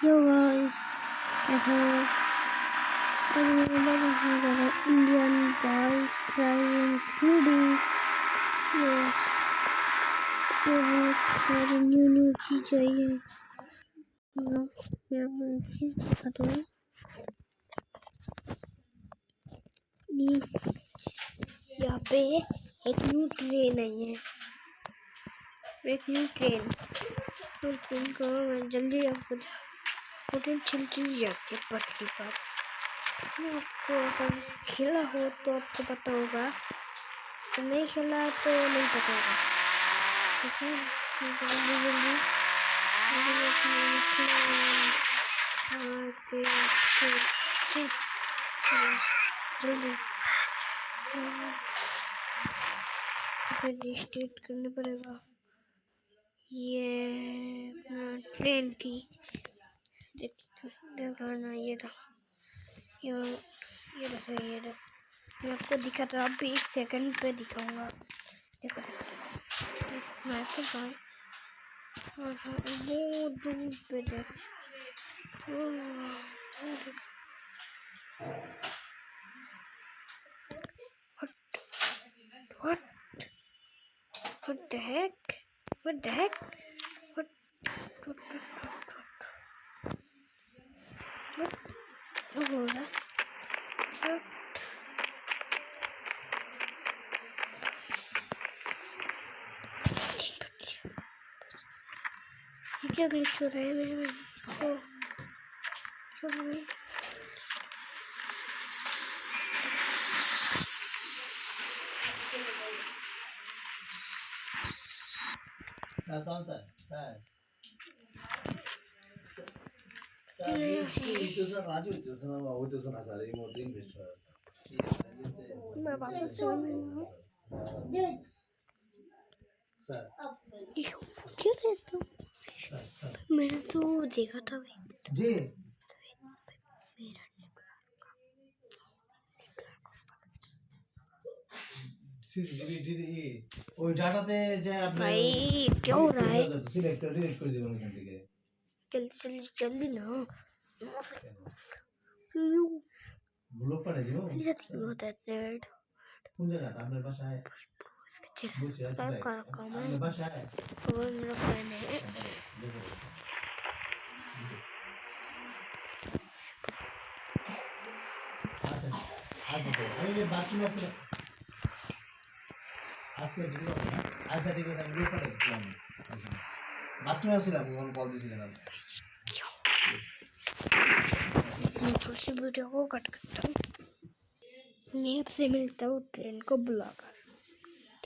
Yo guys, देखो आज मेरे पास हो जाएगा Indian bike driving 3D। Yes, तो बहुत सारी न्यू चीज़ चाहिए। मैं आपको एक चीज़ दिखाता हूँ। यहाँ पे एक न्यू ट्रेन आई है, एक न्यू ट्रेन। और ट्रेन को मैं जल्दी आपको ट्रेन चलती जाती है पटरी पर। आपको अगर खेला हो तो आपको पता होगा, तो नहीं खेला तो नहीं पता होगा। ठीक है, जल्दी जल्दी रजिस्ट्रेट करना पड़ेगा ये अपना ट्रेन की। देखना ये मैं आपको दिखाता हूँ। अभी 1 सेकंड पे दिखाऊंगा। देखो इस मैप पे जाए वो दूर पे देख। What the heck? What the heck? What हो रहा है? क्या ग्लिच हो रहा है मेरे में? मैं वापस क्या रहता हूँ? मैंने तो देखा था भाई। ওই ডাটাতে যে আপনি भाई क्या हो रहा है? সিলেক্ট করে ডিলিট করে দিবেন ওখান থেকে जल्दी ना ব্লক করে দিও होता है কোন জায়গা আপনার বাসায় বুঝছি আচ্ছা আপনার বাসায় वो मेरा फ्रेंड है। আচ্ছা আমি যে বাথরুম আছে আজকে ভিডিও আচ্ছা ঠিক আছে আমি গ্রুপ পাঠিয়ে দিচ্ছিলাম। বাথরুমে আসছিলাম ফোন কল দিছিলেন আপনি। मैं तो वीडियो को कट करता हूँ। मैं आपसे मिलता हूँ ट्रेन को बुलाकर।